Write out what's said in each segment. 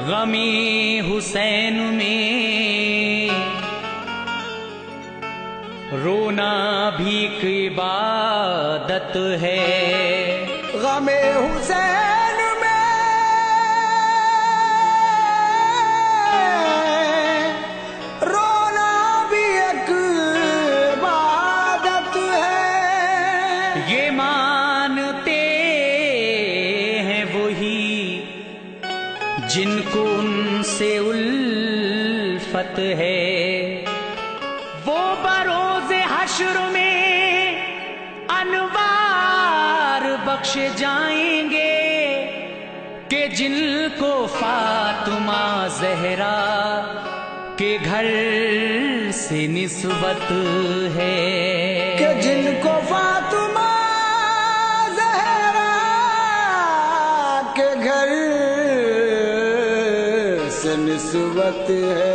गमी हुसैन में रोना भी एक इबादत है। गमे हुसैन में रोना भी एक इबादत है। ये मानते हैं वही जिनको उनसे उल्फत है। वो बरोज़े हश्र में अनवार बख्शे जाएंगे कि जिनको फातिमा ज़हरा के घर से निस्बत है। कि जिनको फातिमा ज़हरा के घर से निस्बत है।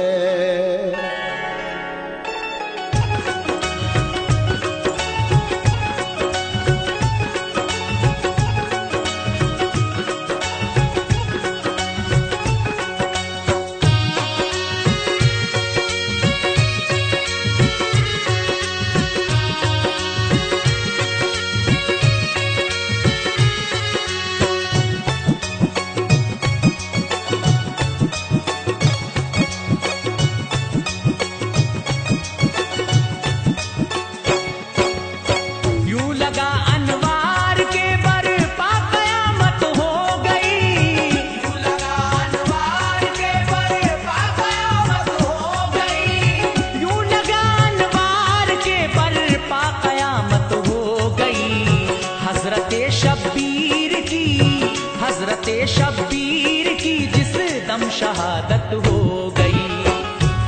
शब्बीर की जिस दम शहादत हो गई।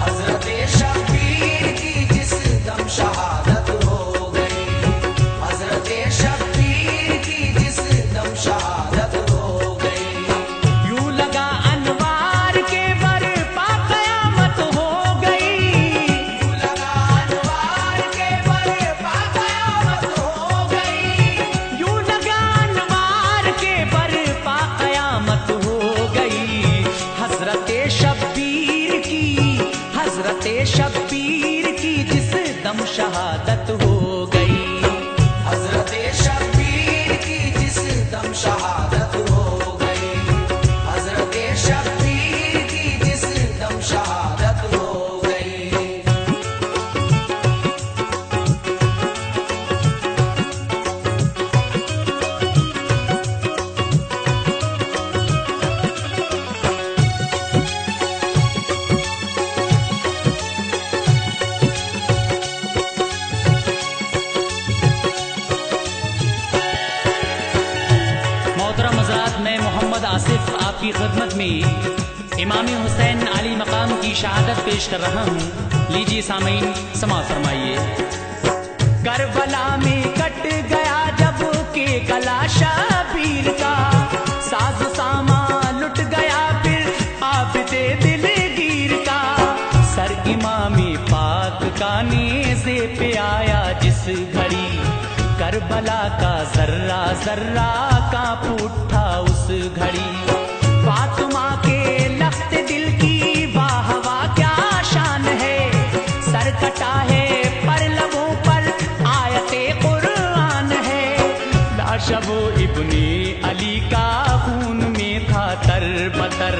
हज़रत शब्बीर की जिस दम शहादत हो गई। हज़रत शब्बीर की जिस दम शहादत हो गई। यूं लगा अनवार के बरपा क़यामत हो गई। यूं लगा अनवार के बरपा क़यामत हो गई। यूं लगा अनवार के बरपा क़यामत हो गई। हज़रत शब्बीर की जिस दम शहादत हो गई। हज़रत शब्बीर की जिस दम शहादत हो गई। हज़रत शब्बीर की जिस दम शहादत हो गई। मैं मोहम्मद आसिफ आपकी खिदमत में इमाम हुसैन अली मकाम की शहादत पेश कर रहा हूँ। लीजिए सामीन समाअत फरमाइए। करबला में कट गया जब के गला शबीर का, साज सामा लुट गया फिर आबिदे दिलगीर का। सर इमामी पाक का नेज़े पे आया जिस घड़ी, करबला का जर्रा जर्रा कांप उठा उस घड़ी। फातिमा के लफ्ज़ दिल की वाह वाह क्या शान है। सर कटा है पर लबों पर आयते कुरान है। लाशबो इब्ने अली का खून में था तरबतर,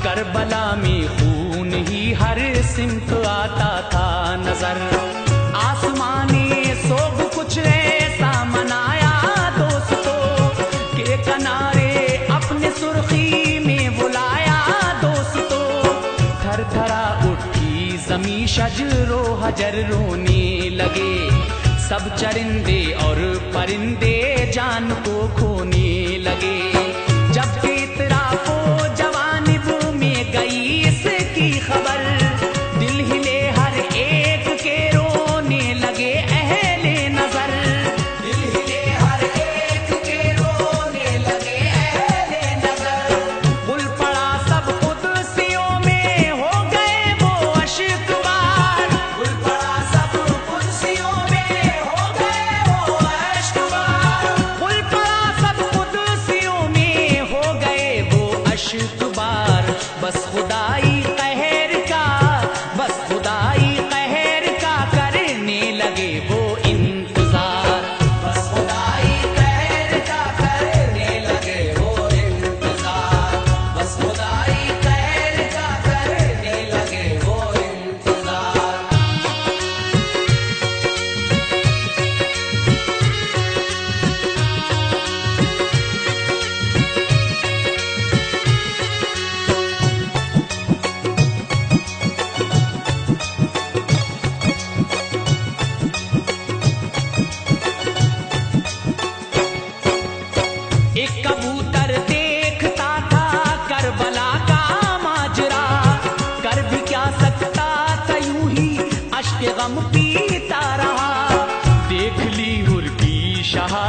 करबला में खून ही हर सिमत आता था नजर। आसमानी सोग कुछ ऐसा मनाया दोस्तों के किनारे अपने सुर्खी में बुलाया दोस्तों। थर थरा उठी जमी शजरो हजर रोने लगे। सब चरिंदे और परिंदे जान को खोने लगे। जब इतराफो जवानिब में गई इसकी खबर, दिल हिले हर एक के रोने लगे अहले नजर।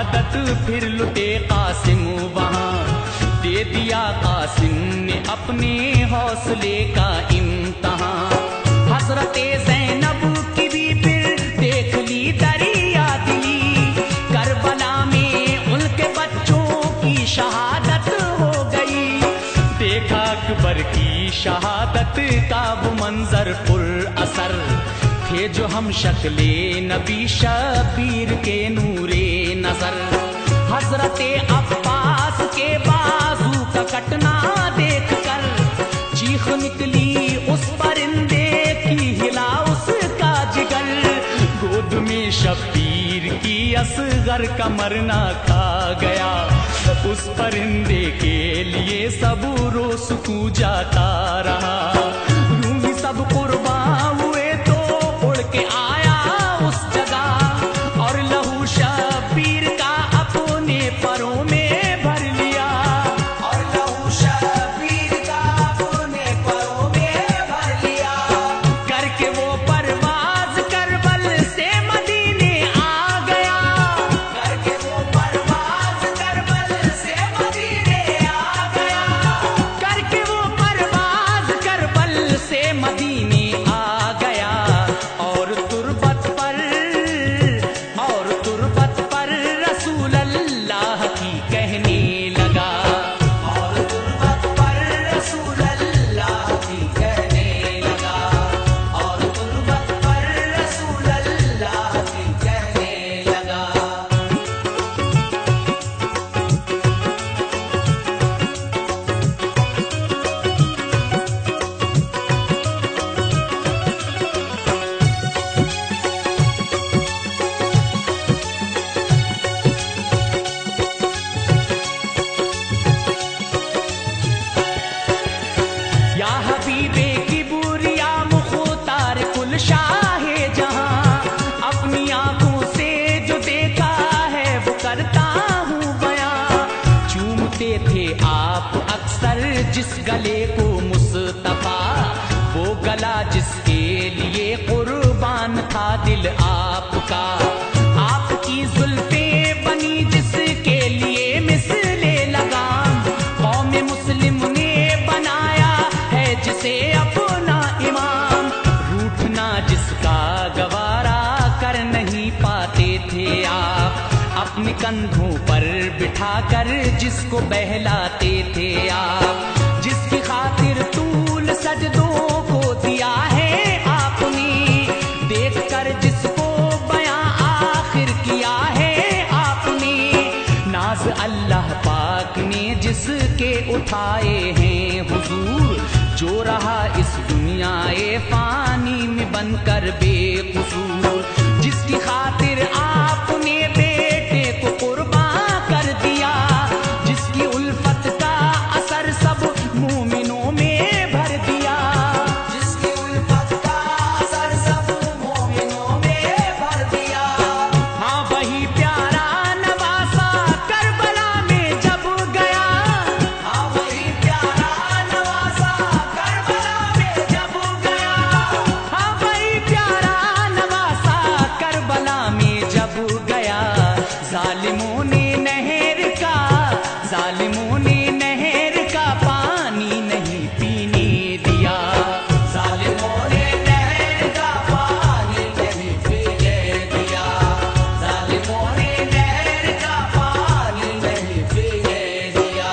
शहादत फिर लुटे कासिम वहाँ, दे दिया कासिम ने अपने हौसले का इम्तहान। हजरत ज़ैनब की भी फिर देख ली दरिया दिली, करबला में उनके बच्चों की शहादत हो गई। देखा अकबर की शहादत का वो मंजर पुर असर, थे जो हम शक्ले नबी शबीर के नूरे नजर। हजरते अब्बास के बाजू का कटना देखकर चीख निकली उस परिंदे की, हिला उसका जिगर। गोद में शबीर की असगर का मरना खा गया, उस परिंदे के लिए सब रोज कू जाता रहा। यूं ही सब कुर्बान हुए तो उड़ के आया उस जगह, और लहू शबीर का अपने परों में भर लिया। और लहू शबीर का अपने परों में भर लिया। करके वो परवाज करबल से मदीने आ गया, करके वो परवाज करबल से मदीने आ गया। करके वो परवाज करबल से मदीने आ गया। और तुरबत पर रसूल अल्लाह की कहने लगा। और तुरबत पर रसूल अल्लाह की कहने लगा। और तुरबत पर रसूल अल्लाह की कहने लगा। या हबीबे की बुरिया मुख्तार कुल शाहे जहां, अपनी आंखों से जो देखा है वो करता हूँ बयां। चूमते थे आप अक्सर जिस गले को मुस्तफा, वो गला जिसके लिए कुर्बान था दिल आपका। आपकी जुल्फे बनी जिसके लिए मिसले लगाम, कौम मुस्लिम ने बनाया है जिसे अपना इमाम। रूठना जिसका गवारा कर नहीं पाते थे आप, अपने कंधों पर बिठाकर जिसको बहलाते थे आप। जिसकी खातिर तूल सजदों को दिया है आपने, देखकर जिसको बयां आखिर किया है आपने। नाज अल्लाह पाक ने जिसके उठाए हैं हुजूर, जो रहा इस दुनियाए फानी में बनकर बेकसूर। जिसकी खातिर आपने बेटे को कुर्बान कर दिया, जिसकी उल्फत का असर सब मोमिनों में भर दिया। जिसकी उल्फत का असर सब मोमिनों में भर दिया। हाँ वही प्यारा नवासा करबला में जब गया। हाँ वही प्यारा नवासा करबला में जब गया। हाँ वही प्यारा नवासा करबला में जब गया। जालिमों ने नहर का पानी नहीं पीने दिया। जालिमों ने नहर का पानी नहीं पीने दिया। जालिमों ने नहर का पानी नहीं पीने दिया।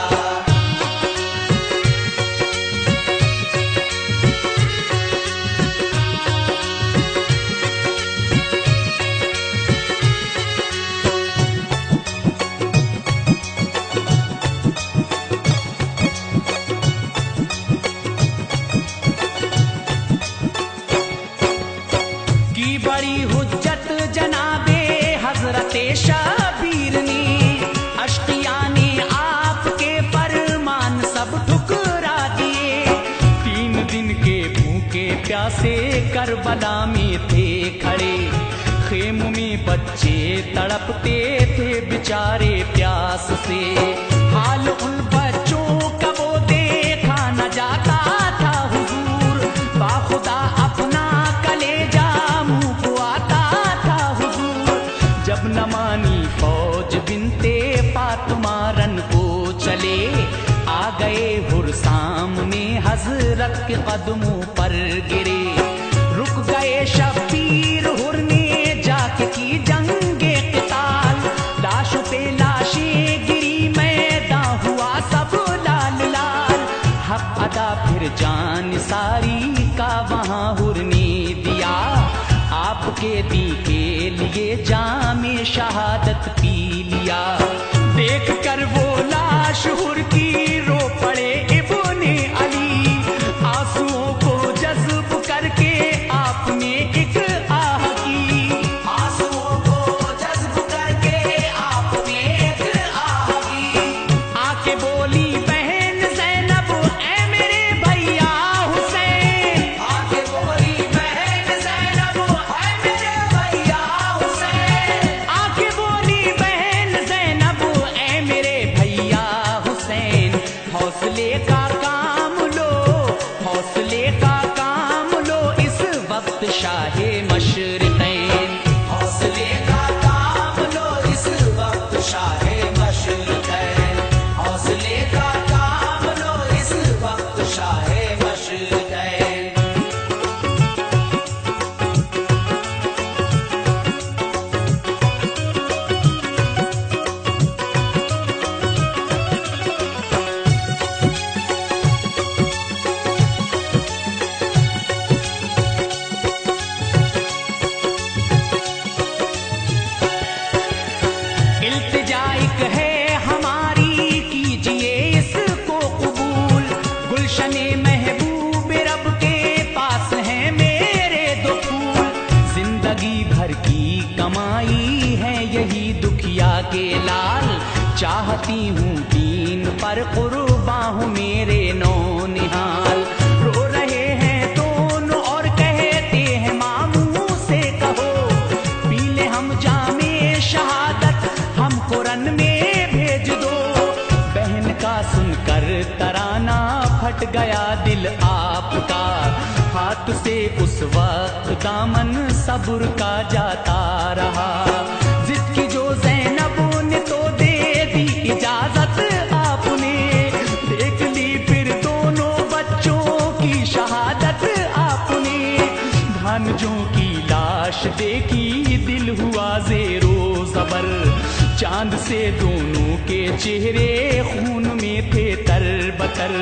की बड़ी हुज्जत जनाबे हजरते शबीर ने, अश्किया ने आपके फरमान सब ठुकरा दिए। 3 दिन के भूखे प्यासे करबला में थे खड़े, खेम में बच्चे तड़पते थे बेचारे प्यास से। हाल उन बच्चों का वो देखा न जाता था हुजूर, बाखुदा अपना कलेजा मुंह को आता था हुजूर। जब न मानी फौज बिनते फातिमा रन को चले, आ गए हुर सामने हजरत के कदमों पर गिरे। रुक गए शब्बीर हुर ने जाके की जंगे क़िताल, लाशों पे लाशें गिरी मैदां हुआ सब लाल लाल। हक अदा फिर जान सारी का वहाँ हुर ने दिया, आपके दी के लिए जामे शहादत पी लिया। देख कर वो लाश हुर की रो पड़े इब्ने अली, आंसुओं को जज्ब करके आपने एक आह की। आंसुओं को जज्ब करके आपने एक आह की। आके बोली बहन ज़ैनब ऐ मेरे भैया हुसैन, आके बोली बहन ज़ैनब ऐ मेरे भैया हुसैन। आके बोली बहन ज़ैनब ऐ मेरे भैया हुसैन। हौसले का काम लो, हौसले का काम लो, इस वक्त शाहे मशरिक़ैन। हौसले का काम लो इस वक्त शाहे मशरिक़ैन। हौसले का काम लो इस वक्त शाहे मशरिक़ैन। इल्तिजाइक है हमारी कीजिए इसको कबूल, गुलशने महबूब रब के पास है मेरे दो फूल। जिंदगी भर की कमाई है यही दुखिया के लाल, चाहती हूँ दीन पर कुर्बान हूँ मेरे नौनिहाल। रो रहे हैं दोनों और कहते हैं मामू से कहो, पी ले हम जामे शहादत हमको रन में भेज दो। बहन का सुनकर तराना फट गया दिल आपका, हाथ से उस वक्त दामन सब्र का जाता रहा। जिद की जो ज़ैनब ने तो दे दी इजाजत आपने, देख ली फिर दोनों बच्चों की शहादत आपने। भांजों की लाश देखी दिल हुआ ज़ेरो ज़बर, चांद से दोनों के चेहरे खून में थे तरबतर।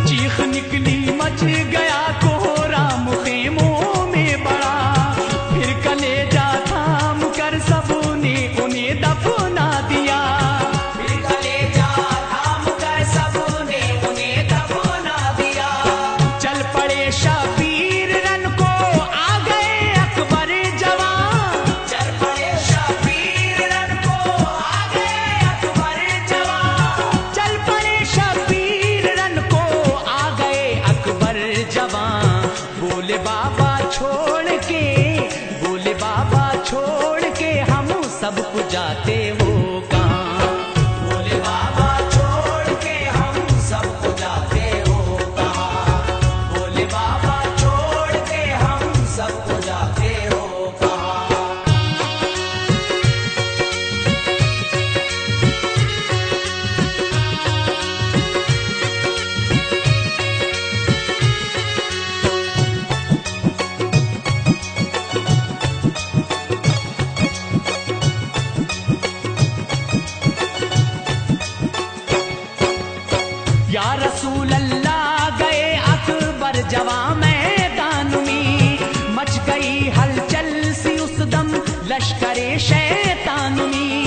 चीख निकली मच गया कोहराम खेमों में बड़ा, फिर कलेजा थाम कर सबने उन्हें दफना दिया। फिर कलेजा थाम कर सबने उन्हें दफना दिया। चल पड़े शबीर रन को आ गए अकबर जवान, चल पड़े शबीर रन को आ गए अकबर जवान। चल पड़े शबीर रन को आ गए अकबर जवान। बोले बाबा छोड़ के, बोले बाबा छोड़ के हम सबको जाते हो कहाँ। बोले बाबा छोड़ के हम सबको जाते हो कहाँ। बोले बाबा छोड़ के हम सबको जाते हो कहाँ। या रसूल अल्लाह गए अकबर जवा मैदान में, मच गई हलचल सी उस दम लश्करे शैतान में।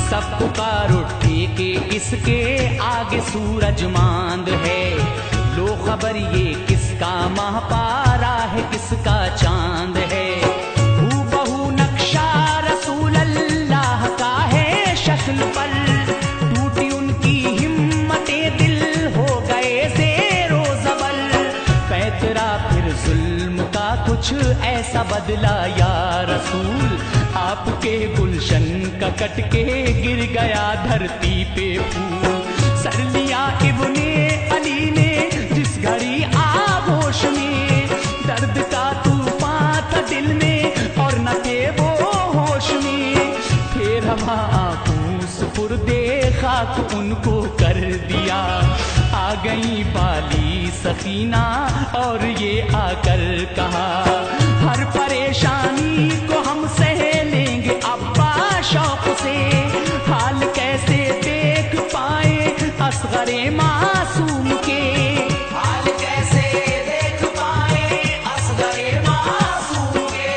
सब पुकार उठे के इसके आगे सूरज मांद है, लो खबर ये किसका माह पारा है किसका चांद है। हूबहू नक्शा रसूल अल्लाह का है शक्ल पर, टूटी उनकी हिम्मतें दिल हो गए ज़ेरो ज़बर। पैतरा फिर जुल्म का कुछ ऐसा बदला या रसूल, आपके गुलशन का कट के गिर गया धरती पे फूल। सर लिया इब्ने अली ने जिस घड़ी आगोश में, दर्द का तूफान था दिल में और न थे वो होश में। फिर हम आंखों सुपुर्दे खाक उनको कर दिया। आ गई बाली सकीना और ये आकर कहा, हर परेशानी को हम सह लेंगे अब्बा शौक से। हाल कैसे देख पाए असगरे मासूम के, हाल कैसे देख पाए असगरे मासूम के।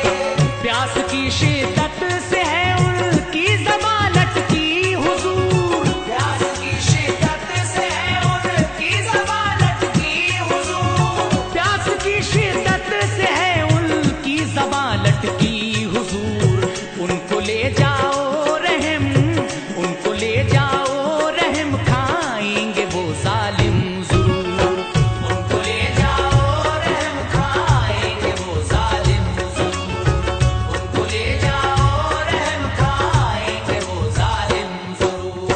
प्यास की शिद्दत से है उनकी ज़बान लटकी हुजूर, प्यास की शिद्दत से है उनकी ज़बान लटकी हुजूर। प्यास की शिद्दत से है उनकी ज़बान लटकी हुजूर। उनको ले जाओ रहम, उनको ले जाओ रहम, खाएंगे वो जालिम ज़रूर। उनको ले जाओ रहम खाएंगे वो जालिम ज़रूर। उनको ले जाओ रहम खाएंगे वो जालिम ज़रूर।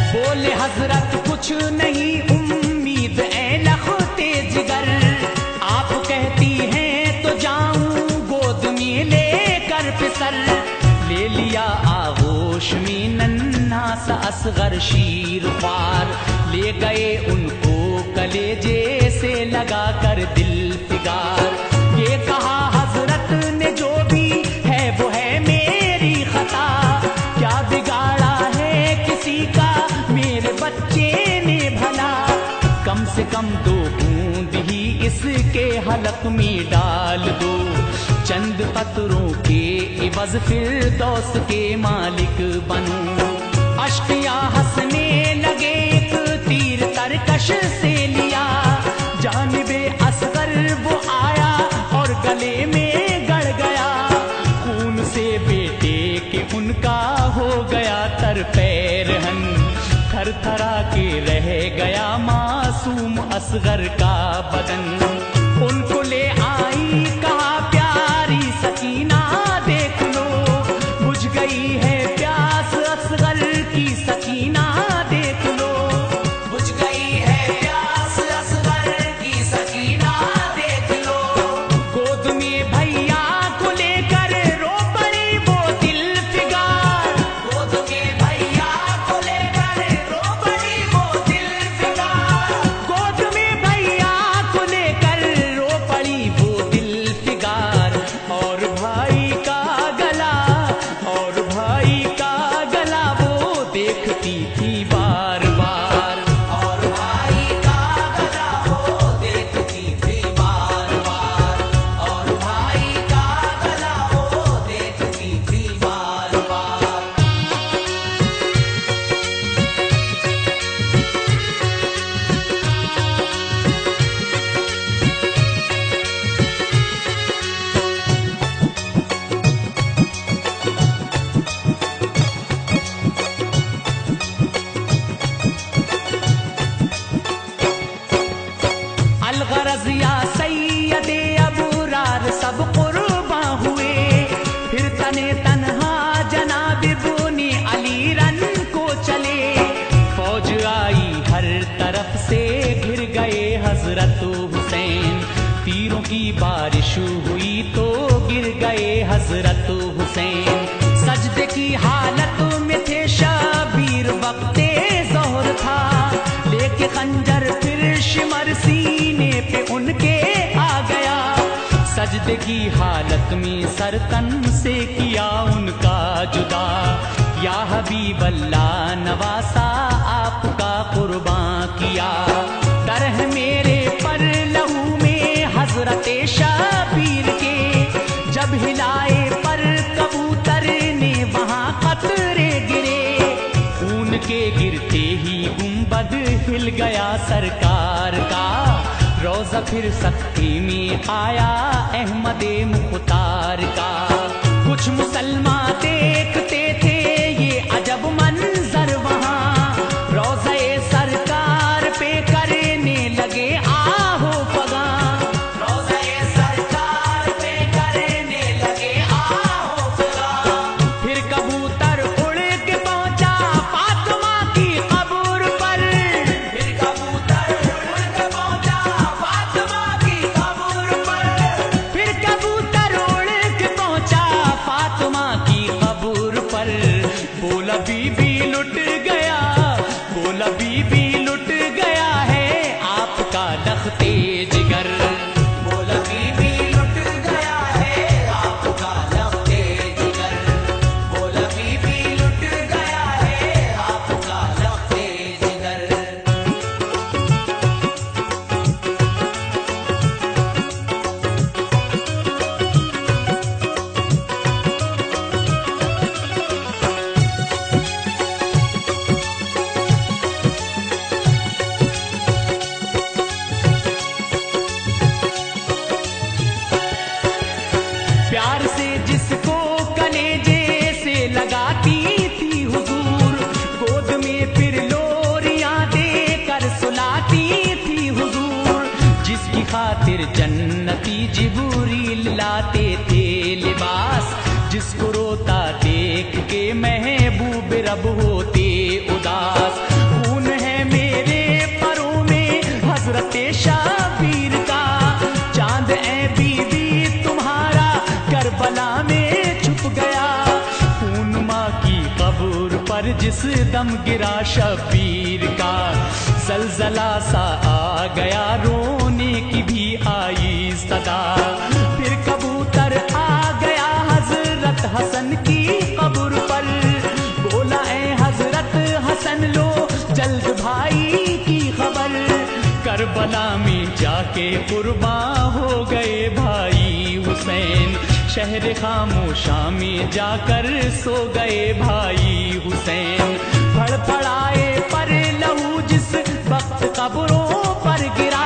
बोले हजरत कुछ नहीं उम्मीद ए लखते जिगर, आप कहती हैं तो जाऊं गोद में लेकर फिसर। ले लिया आगोश में नन्हा सा असगर शीर ख्वार, ले गए उनको कलेजे से लगा कर दिल फिगार। ये कहा हजरत ने जो भी है वो है मेरी खता, क्या बिगाड़ा है किसी का मेरे बच्चे ने भला। कम से कम 2 बूंद ही इसके हलक में डाल दो, चंद पत्रों के इवज फिरदौस के मालिक बनूं। अश्किया हंसने लगे, एक तीर तरकश से लिया, जानिबे असगर वो आया और गले में गड़ गया। खून से बेटे के उनका हो गया तर पैरहन, थर थरा के रह गया मासूम असगर का बदन। उनको ले आई कहा प्यारी सकीना देख लो, बुझ गई है प्यास असगर की सकीना देख लो। बुझ गई है प्यास असगर की सकीना देख लो। गोद में भैया को लेकर रो पड़ी वो दिल फिगार, गोद में भैया को लेकर रो पड़ी वो दिल फिगार। गोद में भैया को लेकर रो पड़ी वो दिल फिगार। और भाई का गला, और भाई का गला वो देखती थी बार बार। और भाई का गला वो देखती थी बार बार। और भाई का गला वो देखती थी बार बार। अलगरज या सैयदे अबरार सब कुर्बा हुए, फिर तने तन्हा जनाब इब्ने अली रन को चले। फौज आई हर तरफ से, घिर गए हजरत हुसैन। तीरों की बारिश हुई तो गिर गए हजरत हुसैन। सजदे की हालत में थे शबीर, वक्ते ज़ोहर था, लेके खंजर फिर शिमर सीने पे उनके आ गया। सजदे की हालत में सर तन से किया उनका जुदा, या हबीब अल्लाह नवासा आपका कुर्बान किया। तरह मेरे पर लहू में हजरत शबीर के, जब हिलाए पर कबूतर ने वहां कतरे गिरे। खून के गिरते ही गुंबद हिल गया सरकार का, रोजा फिर सख्ती में आया अहमदे मुख्तार का। कुछ मुसलमान देखते थे ये अजब मंजर वहां, रोज़े सरकार पे करने लगे आहो फगा। रोज़े सरकार फिर जन्नती जिब्रील लाते थे लिबास, जिसको रोता देख के महबूब रब होते उदास। खून है मेरे परों में हजरत शाबीर का, चांद ए बीबी तुम्हारा करबला में छुप गया। खून माँ की कब्र पर जिस दम गिरा शबीर का, जलजला सा आ गया रोने की भी आई सदा। फिर कबूतर आ गया हजरत हसन की कब्र पर, बोला ए हजरत हसन लो जल्द भाई की खबर। करबला में जाके कुर्बान हो गए भाई हुसैन, शहर खामोशा में जाकर सो गए भाई हुसैन। फड़फड़ाए पर लहू जिस वक्त कब्रों पर गिरा,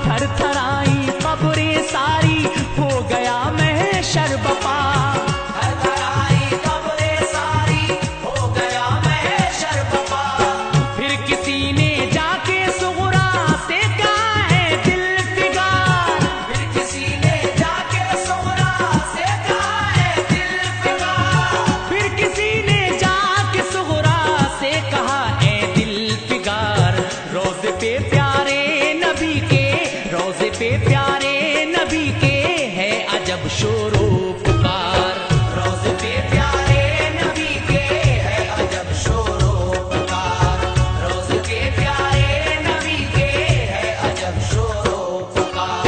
थर थराई कब्रें सारी हो गया महशर बपा। थरथराई कब्रें सारी हो गया महशर बपा। फिर किसी ने जाके सुगरा से कहा है दिल फिगार, फिर किसी ने जाके सुगरा से कहा है दिल फिगार। फिर किसी ने जाके सुगरा से कहा ए दिल फिगार। रोज़े पे प्यारे नबी के, रोज़े पे प्यारे नबी के है अजब शोरो पुकार। रोज़े पे प्यारे नबी के है अजब शोरो पुकार। रोज़े पे प्यारे नबी के है अजब शोरो पुकार।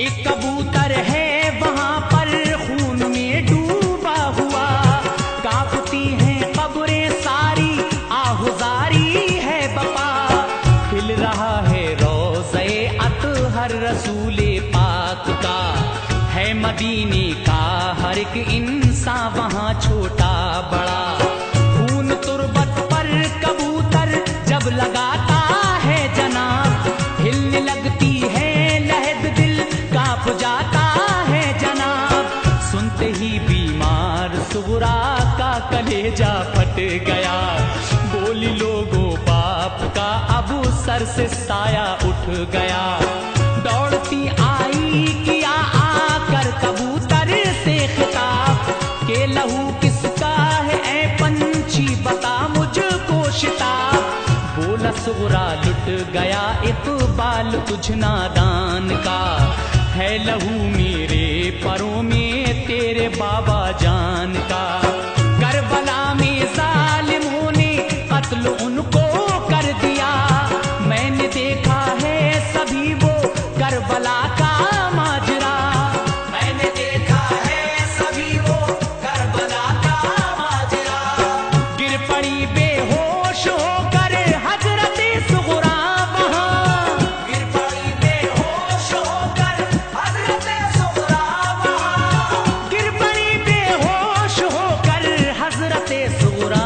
एक कबूतर है वहां पर खून में डूबा हुआ, कांपती हैं कब्रें सारी आहुजारी है बपा। खिल रहा है रोज़े अतहर रसूले पाक का, है मदीने का हर एक इंसान वहां छोटा बड़ा। खून तुरबत पर कबूतर जब लगाता है जनाब, हिलने लगती है लहद दिल कांप जाता है जनाब। सुनते ही बीमार सुगरा का कलेजा फट गया, बोली लोगों बाप का अब सर से साया उठ गया। दौड़ती आई किया आकर कबूतर से खिताब, के लहू किसका है ऐ पंछी बता मुझको शिताब। बोला सुगरा लुट गया इकबाल तुझ नादान का, है लहू मेरे परों में तेरे बाबा जान का। करबला में जालिमों ने कत्ल उनको कर दिया, मैंने देखा है सभी वो करबला का माजरा। मैंने देखा है सभी वो करबला का माजरा। गिर पड़ी बेहोश होकर हजरत सुगरा वहां, गिर पड़ी बेहोश होकर हजरत सुगरा वहां। गिर पड़ी बेहोश होकर हजरत सुगरा